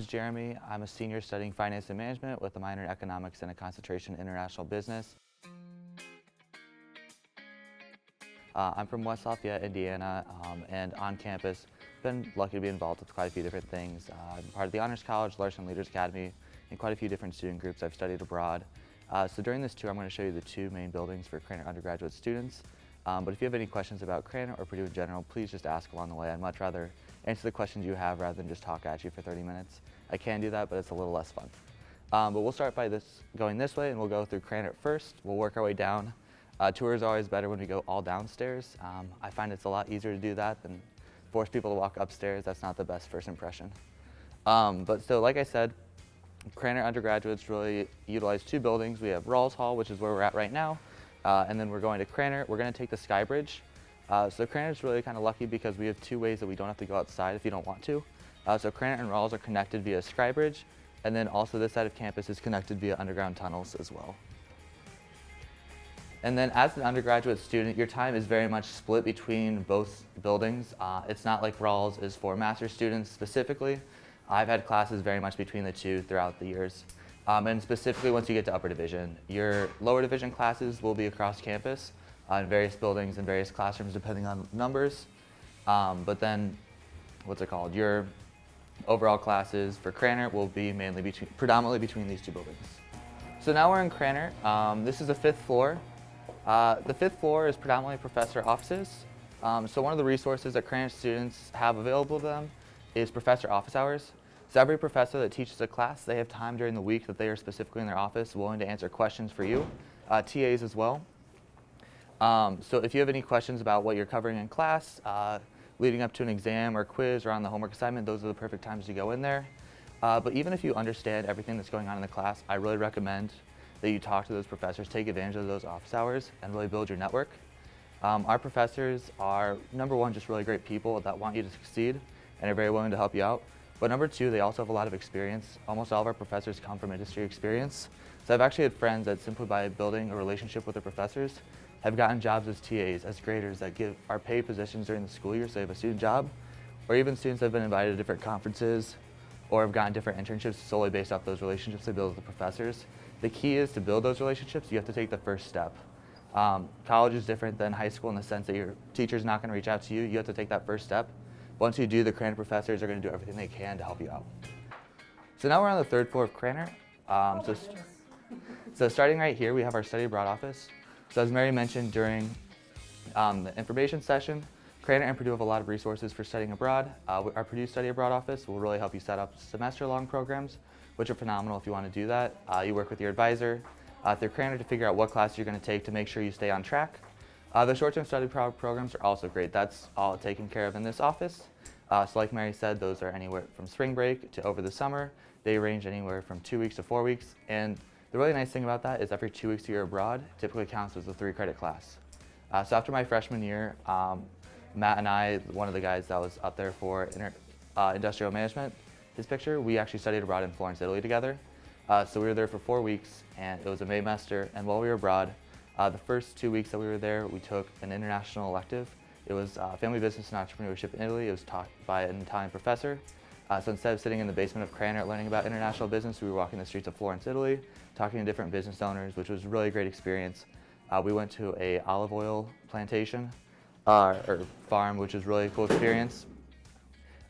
Jeremy. I'm a senior studying finance and management with a minor in economics and a concentration in international business. I'm from West Lafayette, Indiana, and on campus, been lucky to be involved with quite a few different things. I'm part of the Honors College, Larson Leaders Academy, and quite a few different student groups. I've studied abroad. So during this tour, I'm going to show you the two main buildings for Krannert undergraduate students. But if you have any questions about Krannert or Purdue in general, please just ask along the way. I'd much rather answer the questions you have rather than just talk at you for 30 minutes. I can do that, but it's a little less fun. But we'll start by going this way, and we'll go through Krannert first. We'll work our way down. Tour is always better when we go all downstairs. I find it's a lot easier to do that than force people to walk upstairs. That's not the best first impression. But so, like I said, Krannert undergraduates really utilize two buildings. We have Rawls Hall, which is where we're at right now, and then we're going to Krannert. We're going to take the Sky Bridge. So Krannert's really kind of lucky because we have two ways that we don't have to go outside if you don't want to. So Krannert and Rawls are connected via Sky Bridge, and then also this side of campus is connected via underground tunnels as well. And then as an undergraduate student, your time is very much split between both buildings. It's not like Rawls is for master's students specifically. I've had classes very much between the two throughout the years. And specifically once you get to upper division, your lower division classes will be across campus in various buildings and various classrooms depending on numbers. But then, your overall classes for Krannert will be predominantly between these two buildings. So now we're in Krannert. This is the fifth floor. The fifth floor is predominantly professor offices. So one of the resources that Krannert students have available to them is professor office hours. So every professor that teaches a class, they have time during the week that they are specifically in their office willing to answer questions for you, TAs as well. So if you have any questions about what you're covering in class, leading up to an exam or quiz or on the homework assignment, those are the perfect times to go in there. But even if you understand everything that's going on in the class, I really recommend that you talk to those professors, take advantage of those office hours, and really build your network. Our professors are, number one, just really great people that want you to succeed and are very willing to help you out. But number two, they also have a lot of experience. Almost all of our professors come from industry experience. So I've actually had friends that simply by building a relationship with their professors have gotten jobs as TAs, as graders that are paid positions during the school year, so they have a student job, or even students that have been invited to different conferences or have gotten different internships solely based off those relationships they build with the professors. The key is to build those relationships, you have to take the first step. College is different than high school in the sense that your teacher's not going to reach out to you. You have to take that first step. Once you do, the Krannert professors are going to do everything they can to help you out. So now we're on the third floor of Krannert. So starting right here, we have our study abroad office. So as Mary mentioned during the information session, Krannert and Purdue have a lot of resources for studying abroad. Our Purdue Study Abroad office will really help you set up semester-long programs, which are phenomenal if you want to do that. You work with your advisor through Krannert to figure out what class you're going to take to make sure you stay on track. The short-term study programs are also great. That's all taken care of in this office. So like Mary said, those are anywhere from spring break to over the summer. They range anywhere from 2 weeks to 4 weeks. And the really nice thing about that is every 2 weeks you're abroad typically counts as a 3-credit class. So after my freshman year, Matt and I, one of the guys that was up there for industrial management, his picture, we actually studied abroad in Florence, Italy together. So we were there for 4 weeks, and it was a May semester. And while we were abroad, the first 2 weeks that we were there, we took an international elective. It was family business and entrepreneurship in Italy. It was taught by an Italian professor. So instead of sitting in the basement of Krannert learning about international business, we were walking the streets of Florence, Italy, talking to different business owners, which was a really great experience. We went to a olive oil plantation or farm, which was a really cool experience.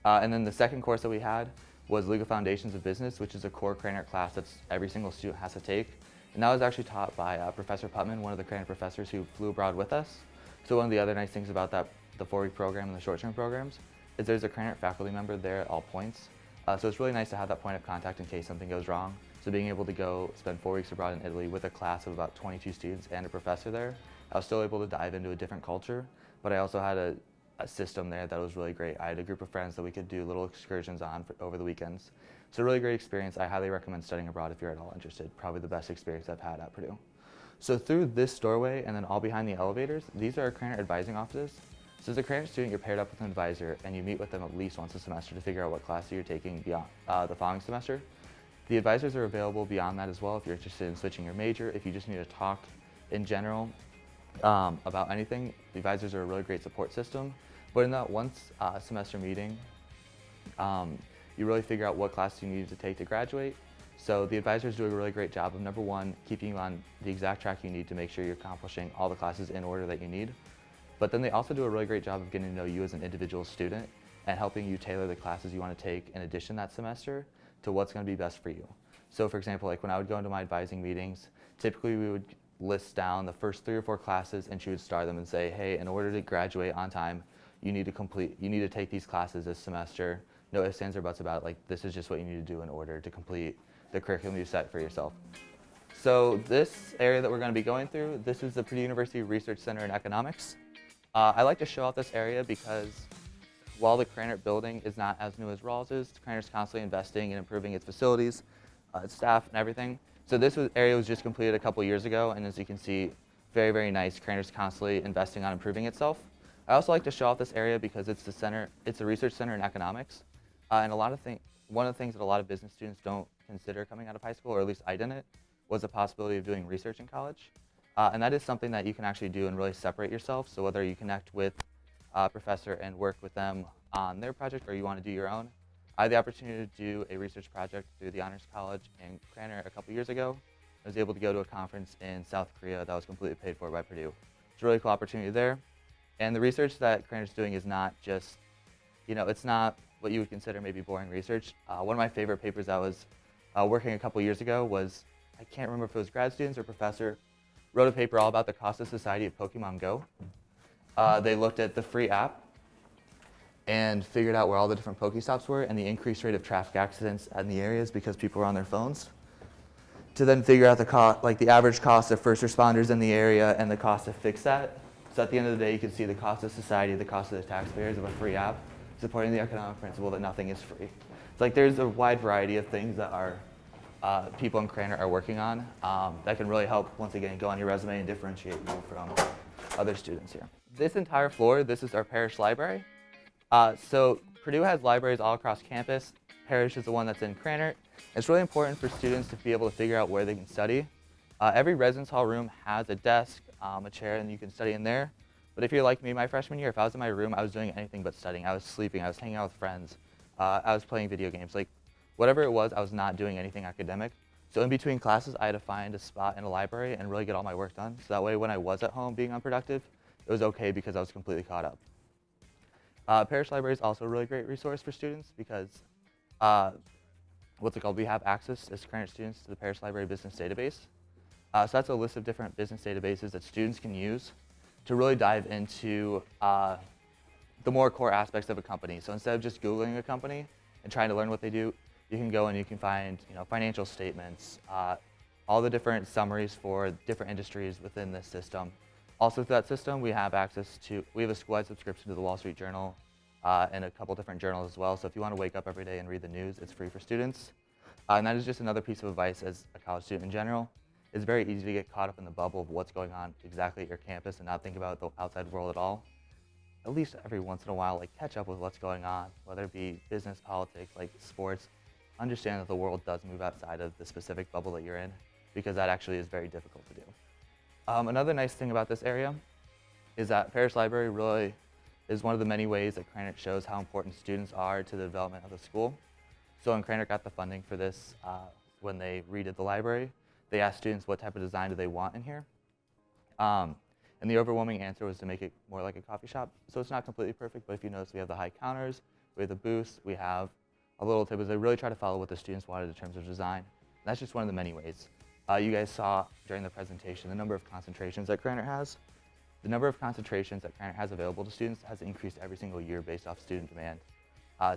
And then the second course that we had was Legal Foundations of Business, which is a core Krannert class that every single student has to take. And that was actually taught by Professor Putman, one of the Krannert professors who flew abroad with us. So one of the other nice things about the 4-week program and the short-term programs is there's a Krannert faculty member there at all points. So it's really nice to have that point of contact in case something goes wrong. So being able to go spend 4 weeks abroad in Italy with a class of about 22 students and a professor there, I was still able to dive into a different culture, but I also had a system there that was really great. I had a group of friends that we could do little excursions on over the weekends. So a really great experience. I highly recommend studying abroad if you're at all interested. Probably the best experience I've had at Purdue. So through this doorway and then all behind the elevators, these are our Krannert advising offices. So as a Krannert student, you're paired up with an advisor and you meet with them at least once a semester to figure out what class you're taking beyond the following semester. The advisors are available beyond that as well if you're interested in switching your major, if you just need to talk in general about anything. The advisors are a really great support system. But in that once semester meeting, you really figure out what classes you need to take to graduate. So the advisors do a really great job of, number one, keeping you on the exact track you need to make sure you're accomplishing all the classes in order that you need. But then they also do a really great job of getting to know you as an individual student and helping you tailor the classes you want to take in addition that semester to what's going to be best for you. So for example, like when I would go into my advising meetings, typically we would list down the first 3 or 4 classes, and she would star them and say, hey, in order to graduate on time, you need to take these classes this semester. No ifs, ands, or buts about it. Like, this is just what you need to do in order to complete the curriculum you set for yourself. So this area that we're going to be going through, this is the Purdue University Research Center in Economics. I like to show off this area because while the Krannert building is not as new as Rawls is, Krannert's constantly investing in improving its facilities, its staff, and everything. So this area was just completed a couple years ago, and as you can see, very, very nice. Krannert's constantly investing on improving itself. I also like to show off this area because it's a research center in economics, and one of the things that a lot of business students don't consider coming out of high school, or at least I didn't, was the possibility of doing research in college. And that is something that you can actually do and really separate yourself. So whether you connect with a professor and work with them on their project, or you want to do your own, I had the opportunity to do a research project through the Honors College in Krannert a couple years ago. I was able to go to a conference in South Korea that was completely paid for by Purdue. It's a really cool opportunity there. And the research that Krannert's doing is not just, it's not what you would consider maybe boring research. One of my favorite papers I was working a couple years ago was, I can't remember if it was grad students or professor, wrote a paper all about the cost of society of Pokemon Go. They looked at the free app and figured out where all the different Pokestops were and the increased rate of traffic accidents in the areas because people were on their phones. To then figure out the average cost of first responders in the area and the cost to fix that. So at the end of the day, you can see the cost of society, the cost of the taxpayers of a free app, supporting the economic principle that nothing is free. It's like there's a wide variety of things that our people in Krannert are working on that can really help, once again, go on your resume and differentiate you from other students here. This entire floor, this is our Parish Library. So Purdue has libraries all across campus. Parish is the one that's in Krannert. It's really important for students to be able to figure out where they can study. Every residence hall room has a desk, a chair, and you can study in there. But if you're like me my freshman year, if I was in my room, I was doing anything but studying. I was sleeping, I was hanging out with friends, I was playing video games. Like, whatever it was, I was not doing anything academic. So in between classes, I had to find a spot in a library and really get all my work done. So that way, when I was at home being unproductive, it was okay because I was completely caught up. Parish Library is also a really great resource for students because, we have access as Krannert students to the Parish Library Business Database. So that's a list of different business databases that students can use to really dive into the more core aspects of a company. So instead of just Googling a company and trying to learn what they do, you can go and you can find financial statements, all the different summaries for different industries within this system. Also through that system, we have a school-wide subscription to the Wall Street Journal and a couple different journals as well. So if you want to wake up every day and read the news, it's free for students. And that is just another piece of advice as a college student in general. It's very easy to get caught up in the bubble of what's going on exactly at your campus and not think about the outside world at all. At least every once in a while, catch up with what's going on, whether it be business, politics, sports. Understand that the world does move outside of the specific bubble that you're in, because that actually is very difficult to do. Another nice thing about this area is that Parish Library really is one of the many ways that Krannert shows how important students are to the development of the school. So when Krannert got the funding for this, when they redid the library, they asked students what type of design do they want in here. And the overwhelming answer was to make it more like a coffee shop. So it's not completely perfect, but if you notice, we have the high counters, we have the booths, we have a little table. They really try to follow what the students wanted in terms of design. And that's just one of the many ways. You guys saw during the presentation the number of concentrations that Krannert has. The number of concentrations that Krannert has available to students has increased every single year based off student demand.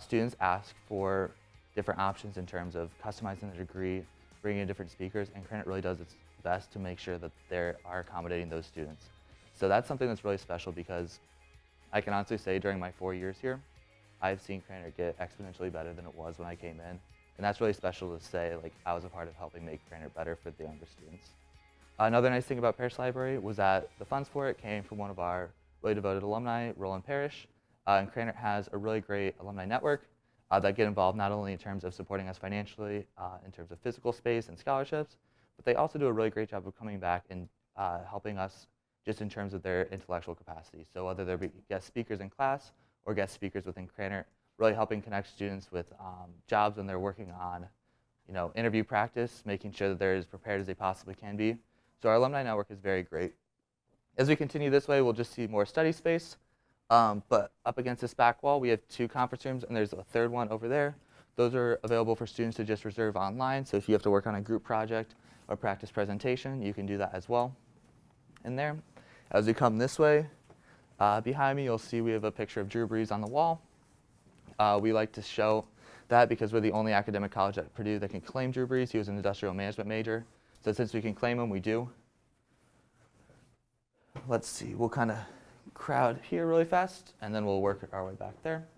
Students ask for different options in terms of customizing the degree, bringing in different speakers, and Krannert really does its best to make sure that they are accommodating those students. So that's something that's really special because I can honestly say during my 4 years here, I've seen Krannert get exponentially better than it was when I came in. And that's really special to say, I was a part of helping make Krannert better for the younger students. Another nice thing about Parish Library was that the funds for it came from one of our really devoted alumni, Roland Parish. And Krannert has a really great alumni network that get involved not only in terms of supporting us financially, in terms of physical space and scholarships, but they also do a really great job of coming back and helping us just in terms of their intellectual capacity. So whether there be guest speakers in class or guest speakers within Krannert, really helping connect students with jobs when they're working on interview practice, making sure that they're as prepared as they possibly can be. So our alumni network is very great. As we continue this way, we'll just see more study space. But up against this back wall, we have 2 conference rooms, and there's a third one over there. Those are available for students to just reserve online. So if you have to work on a group project or practice presentation, you can do that as well in there. As we come this way, behind me, you'll see we have a picture of Drew Brees on the wall. We like to show that because we're the only academic college at Purdue that can claim Drew Brees. He was an industrial management major. So since we can claim him, we do. Let's see, we'll kind of crowd here really fast, and then we'll work our way back there.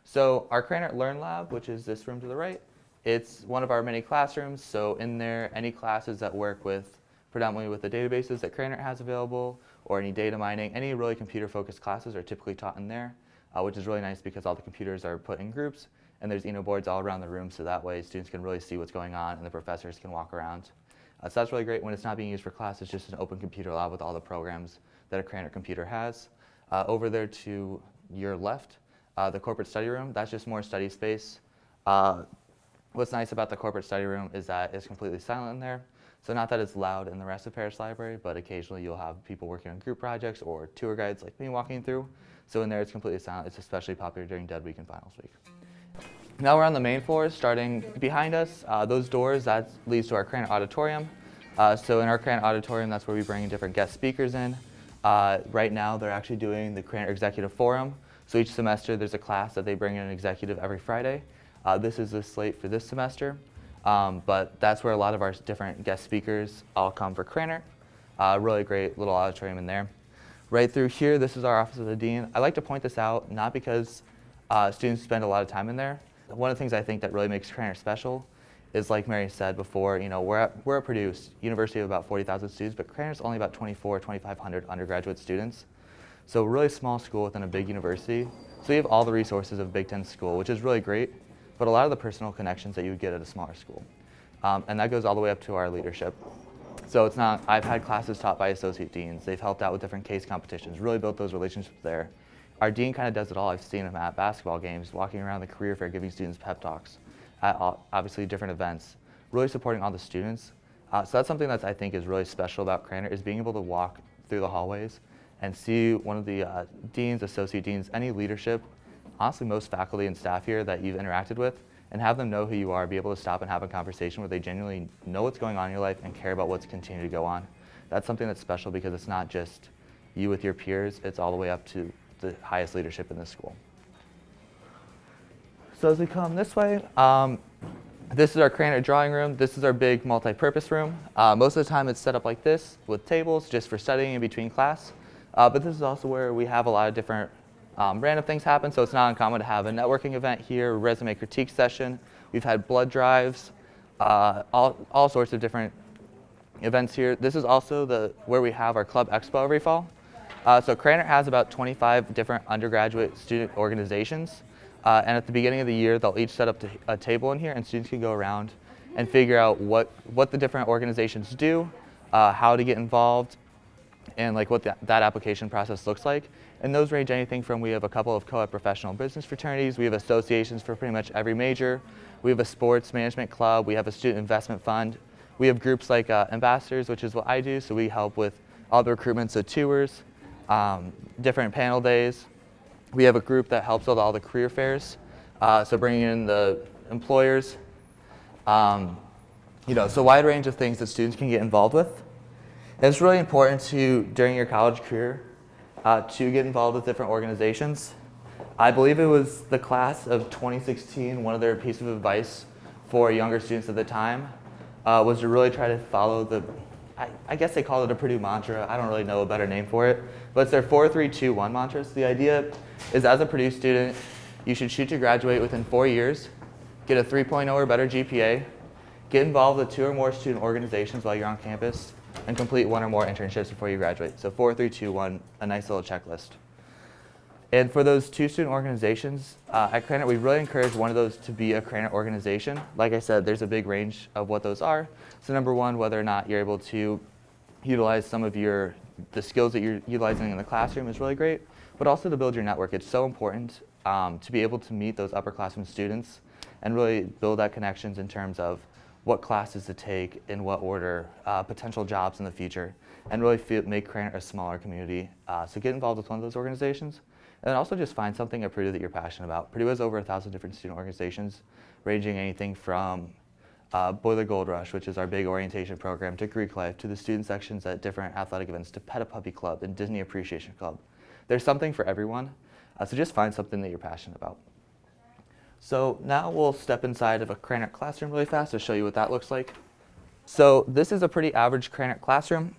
So our Krannert Learn Lab, which is this room to the right, it's one of our many classrooms. So in there, any classes that work predominantly with the databases that Krannert has available, or any data mining, any really computer-focused classes are typically taught in there, which is really nice because all the computers are put in groups, and there's boards all around the room, so that way students can really see what's going on, and the professors can walk around. So that's really great when it's not being used for class. It's just an open computer lab with all the programs that a Krannert computer has. Over there to your left, the corporate study room, that's just more study space. What's nice about the corporate study room is that it's completely silent in there. So not that it's loud in the rest of Parish Library, but occasionally you'll have people working on group projects or tour guides like me walking through. So in there it's completely silent. It's especially popular during Dead Week and Finals Week. Now we're on the main floor, starting behind us. Those doors, that leads to our Krannert Auditorium. So in our Krannert Auditorium, that's where we bring different guest speakers in. Right now, they're actually doing the Krannert Executive Forum. So each semester, there's a class that they bring in an executive every Friday. This is the slate for this semester. But that's where a lot of our different guest speakers all come for Krannert. Really great little auditorium in there. Right through here, this is our Office of the Dean. I like to point this out, not because students spend a lot of time in there. One of the things I think that really makes Krannert special is, like Mary said before, we're at Purdue, university of about 40,000 students, but Krannert's only about 2,500 undergraduate students. So a really small school within a big university. So you have all the resources of a Big Ten school, which is really great, but a lot of the personal connections that you would get at a smaller school. And that goes all the way up to our leadership. So it's not, I've had classes taught by associate deans. They've helped out with different case competitions, really built those relationships there. Our dean kind of does it all. I've seen him at basketball games, walking around the career fair, giving students pep talks, at obviously different events, really supporting all the students. So that's something that I think is really special about Krannert, is being able to walk through the hallways and see one of the deans, associate deans, any leadership, honestly most faculty and staff here that you've interacted with, and have them know who you are, be able to stop and have a conversation where they genuinely know what's going on in your life and care about what's continuing to go on. That's something that's special because it's not just you with your peers, it's all the way up to the highest leadership in the school. So as we come this way, this is our Krannert drawing room. This is our big multi-purpose room. Most of the time it's set up like this with tables just for studying in between class. But this is also where we have a lot of different random things happen. So it's not uncommon to have a networking event here, resume critique session. We've had blood drives, all sorts of different events here. This is also where we have our club expo every fall. So Krannert has about 25 different undergraduate student organizations. And at the beginning of the year, they'll each set up a table in here, and students can go around and figure out what the different organizations do, how to get involved, and like what that application process looks like. And those range anything from, we have a couple of co-ed professional business fraternities, we have associations for pretty much every major, we have a sports management club, we have a student investment fund, we have groups like ambassadors, which is what I do, so we help with all the recruitment, so tours, different panel days. We have a group that helps with all the career fairs, so bringing in the employers. So a wide range of things that students can get involved with. And it's really important during your college career, to get involved with different organizations. I believe it was the class of 2016, one of their pieces of advice for younger students at the time was to really try to follow I guess they call it a Purdue mantra. I don't really know a better name for it, but it's their 4-3-2-1 mantra. So the idea is, as a Purdue student, you should shoot to graduate within 4 years, get a 3.0 or better GPA, get involved with 2 or more student organizations while you're on campus, and complete 1 or more internships before you graduate. So 4-3-2-1, a nice little checklist. And for those 2 student organizations, at Krannert, we really encourage one of those to be a Krannert organization. Like I said, there's a big range of what those are. So number 1, whether or not you're able to utilize some of the skills that you're utilizing in the classroom is really great, but also to build your network. It's so important to be able to meet those upperclassmen students and really build that connections in terms of what classes to take, in what order, potential jobs in the future, and really make Krannert a smaller community. So get involved with one of those organizations, and then also just find something at Purdue that you're passionate about. Purdue has over 1,000 different student organizations, ranging anything from Boiler Gold Rush, which is our big orientation program, to Greek Life, to the student sections at different athletic events, to Pet a Puppy Club and Disney Appreciation Club. There's something for everyone, so just find something that you're passionate about. So now we'll step inside of a Krannert classroom really fast to show you what that looks like. So this is a pretty average Krannert classroom.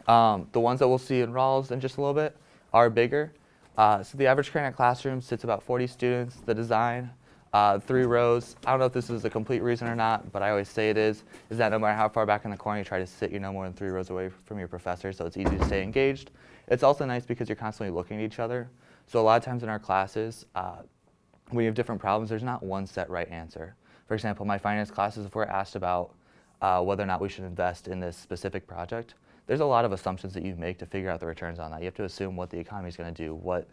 The ones that we'll see in Rawls in just a little bit are bigger. So the average Krannert classroom sits about 40 students. The design, 3 rows. I don't know if this is a complete reason or not, but I always say it is that no matter how far back in the corner you try to sit, you're no more than 3 rows away from your professor, so it's easy to stay engaged. It's also nice because you're constantly looking at each other. So a lot of times in our classes, when you have different problems, there's not one set right answer. For example, my finance classes, if we're asked about whether or not we should invest in this specific project, there's a lot of assumptions that you make to figure out the returns on that. You have to assume what the economy is going to do, what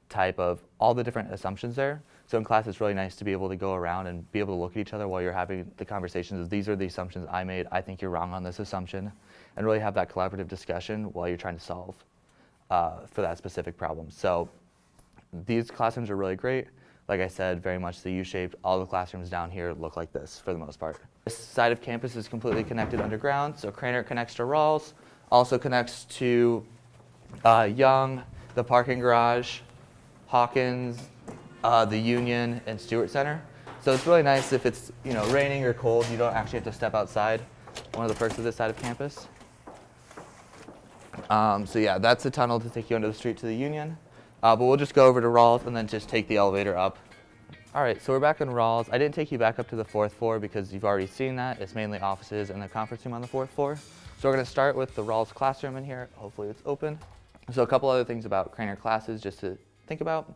type of, all the different assumptions there. So in class, it's really nice to be able to go around and be able to look at each other while you're having the conversations of, these are the assumptions I made, I think you're wrong on this assumption, and really have that collaborative discussion while you're trying to solve for that specific problem. So these classrooms are really great. Like I said, very much the U-shaped. All the classrooms down here look like this for the most part. This side of campus is completely connected underground. So Krannert connects to Rawls, also connects to Young, the parking garage, Hawkins, the Union, and Stewart Center. So it's really nice if it's raining or cold, you don't actually have to step outside. One of the perks of this side of campus. So yeah, that's the tunnel to take you under the street to the Union. But we'll just go over to Rawls and then just take the elevator up. All right, so we're back in Rawls. I didn't take you back up to the 4th floor because you've already seen that. It's mainly offices and the conference room on the 4th floor. So we're going to start with the Rawls classroom in here. Hopefully it's open. So a couple other things about Krannert classes just to think about.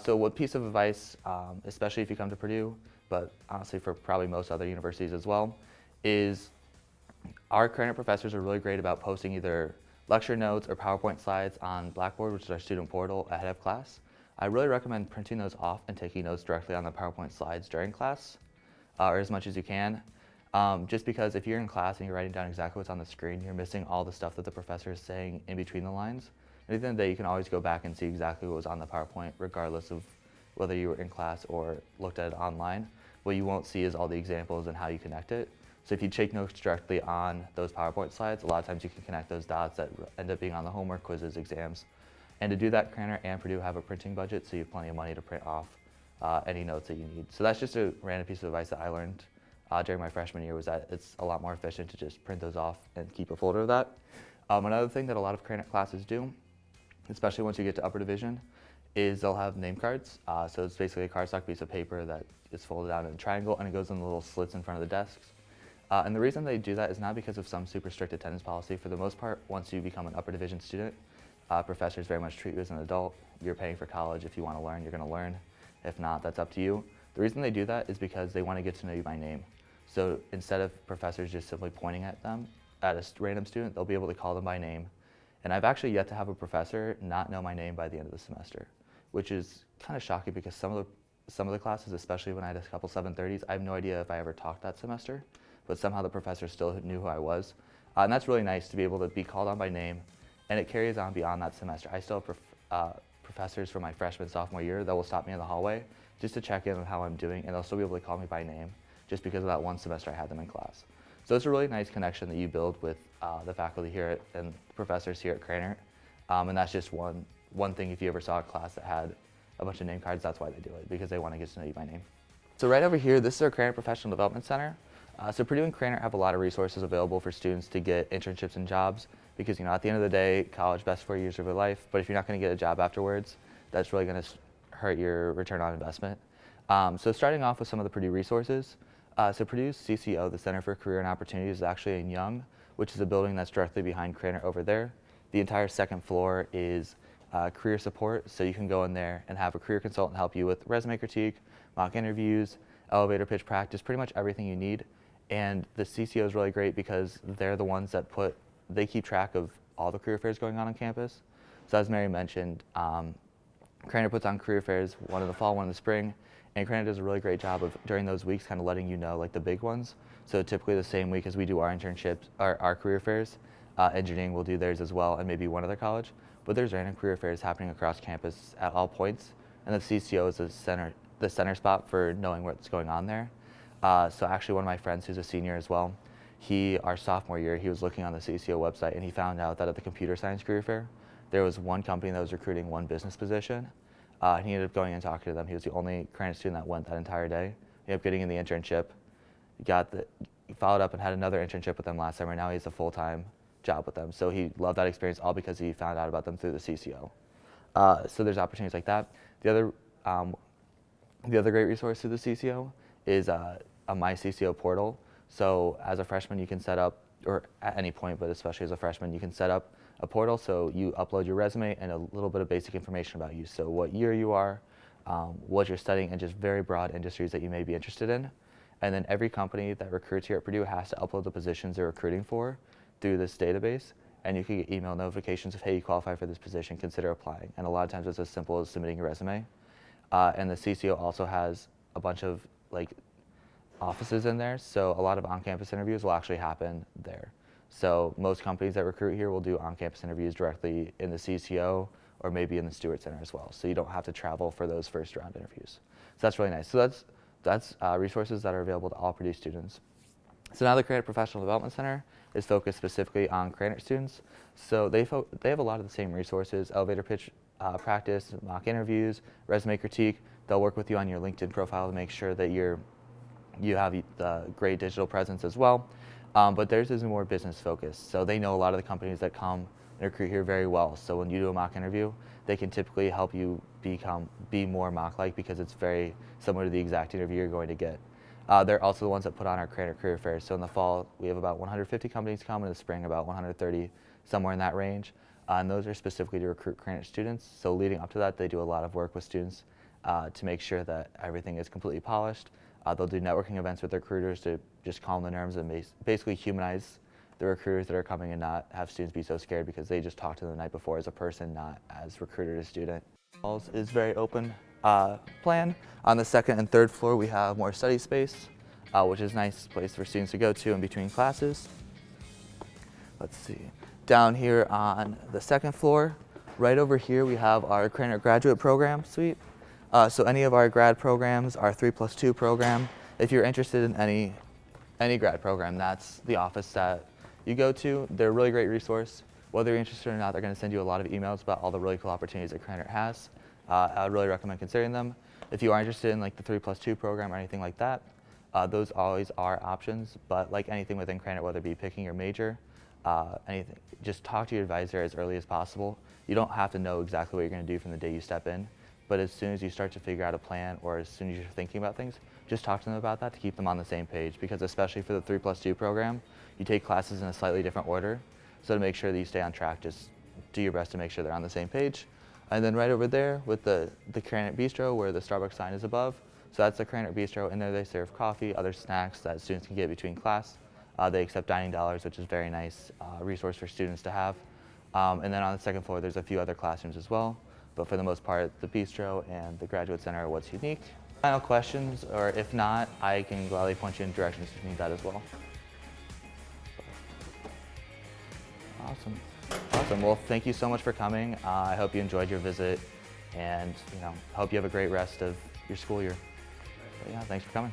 So what piece of advice, especially if you come to Purdue, but honestly for probably most other universities as well, is our Krannert professors are really great about posting either lecture notes or PowerPoint slides on Blackboard, which is our student portal, ahead of class. I really recommend printing those off and taking notes directly on the PowerPoint slides during class, or as much as you can. Just because if you're in class and you're writing down exactly what's on the screen, you're missing all the stuff that the professor is saying in between the lines. And at the end of the day, you can always go back and see exactly what was on the PowerPoint, regardless of whether you were in class or looked at it online. What you won't see is all the examples and how you connect it. So if you take notes directly on those PowerPoint slides, a lot of times you can connect those dots that end up being on the homework, quizzes, exams. And to do that, Krannert and Purdue have a printing budget, so you have plenty of money to print off any notes that you need. So that's just a random piece of advice that I learned during my freshman year, was that it's a lot more efficient to just print those off and keep a folder of that. Another thing that a lot of Krannert classes do, especially once you get to upper division, is they'll have name cards. So it's basically a cardstock piece of paper that is folded out in a triangle, and it goes in the little slits in front of the desks. And the reason they do that is not because of some super strict attendance policy. For the most part, once you become an upper division student, professors very much treat you as an adult. You're paying for college. If you want to learn, you're going to learn. If not, that's up to you. The reason they do that is because they want to get to know you by name. So instead of professors just simply pointing at them, at a random student, they'll be able to call them by name. And I've actually yet to have a professor not know my name by the end of the semester, which is kind of shocking because some of the classes, especially when I had a couple 730s, I have no idea if I ever talked that semester, but somehow the professor still knew who I was. And that's really nice to be able to be called on by name, and it carries on beyond that semester. I still have professors from my freshman, sophomore year that will stop me in the hallway just to check in on how I'm doing, and they'll still be able to call me by name just because of that one semester I had them in class. So it's a really nice connection that you build with the faculty here and professors here at Krannert. And that's just one thing. If you ever saw a class that had a bunch of name cards, that's why they do it, because they want to get to know you by name. So right over here, this is our Krannert Professional Development Center. So Purdue and Krannert have a lot of resources available for students to get internships and jobs, because at the end of the day, college, best 4 years of your life, but if you're not going to get a job afterwards, that's really going to hurt your return on investment. So starting off with some of the Purdue resources. So Purdue's CCO, the Center for Career and Opportunities, is actually in Young, which is a building that's directly behind Krannert over there. The entire second floor is career support, so you can go in there and have a career consultant help you with resume critique, mock interviews, elevator pitch practice, pretty much everything you need. And the CCO is really great because they're the ones that they keep track of all the career fairs going on campus. So as Mary mentioned, Krannert puts on career fairs, one in the fall, one in the spring, and Krannert does a really great job of, during those weeks, kind of letting you know like the big ones. So typically the same week as we do our internships, our career fairs, engineering will do theirs as well, and maybe one other college. But there's random career fairs happening across campus at all points, and the CCO is the center spot for knowing what's going on there. So actually one of my friends who's a senior as well, our sophomore year, he was looking on the CCO website and he found out that at the computer science career fair, there was one company that was recruiting one business position. He ended up going and talking to them. He was the only Krannert student that went that entire day. He ended up getting in the internship, he followed up and had another internship with them last summer. Now he has a full-time job with them. So he loved that experience all because he found out about them through the CCO. So there's opportunities like that. The other great resource through the CCO is a My CCO portal. So as a freshman, you can set up, or at any point, but especially as a freshman, you can set up a portal. So you upload your resume and a little bit of basic information about you. So what year you are, what you're studying, and just very broad industries that you may be interested in. And then every company that recruits here at Purdue has to upload the positions they're recruiting for through this database. And you can get email notifications of, hey, you qualify for this position, consider applying. And a lot of times it's as simple as submitting your resume. And the CCO also has a bunch of offices in there, so a lot of on-campus interviews will actually happen there. So most companies that recruit here will do on-campus interviews directly in the CCO or maybe in the Stewart Center as well. So you don't have to travel for those first round interviews. So that's really nice. So that's resources that are available to all Purdue students. So now the Krannert Professional Development Center is focused specifically on Krannert students. So they have a lot of the same resources: elevator pitch practice, mock interviews, resume critique. They'll work with you on your LinkedIn profile to make sure that you have the great digital presence as well. But theirs is more business focused. So they know a lot of the companies that come and recruit here very well. So when you do a mock interview, they can typically help you be more mock-like because it's very similar to the exact interview you're going to get. They're also the ones that put on our Krannert Career Fairs. So in the fall, we have about 150 companies come, in the spring about 130, somewhere in that range. And those are specifically to recruit Krannert students. So leading up to that, they do a lot of work with students to make sure that everything is completely polished. They'll do networking events with recruiters to just calm the nerves and basically humanize the recruiters that are coming and not have students be so scared because they just talked to them the night before as a person, not as recruiter to student. Is very open plan. On the second and third floor, we have more study space, which is a nice place for students to go to in between classes. Let's see. Down here on the second floor, right over here, we have our Krannert Graduate Program Suite. So any of our grad programs, our 3+2 program, if you're interested in any grad program, that's the office that you go to. They're a really great resource. Whether you're interested or not, they're going to send you a lot of emails about all the really cool opportunities that Krannert has. I would really recommend considering them. If you are interested in like the 3+2 program or anything like that, those always are options. But like anything within Krannert, whether it be picking your major, anything, just talk to your advisor as early as possible. You don't have to know exactly what you're going to do from the day you step in. But as soon as you start to figure out a plan, or as soon as you're thinking about things, just talk to them about that to keep them on the same page. Because especially for the 3+2 program, you take classes in a slightly different order. So to make sure that you stay on track, just do your best to make sure they're on the same page. And then right over there with the Krannert Bistro, where the Starbucks sign is above. So that's the Krannert Bistro. In there they serve coffee, other snacks that students can get between class. They accept dining dollars, which is a very nice resource for students to have. And then on the second floor, there's a few other classrooms as well. But for the most part, the bistro and the graduate center are what's unique. Final questions, or if not, I can gladly point you in directions if you need that as well. Awesome. Well, thank you so much for coming. I hope you enjoyed your visit, and hope you have a great rest of your school year. But yeah, thanks for coming.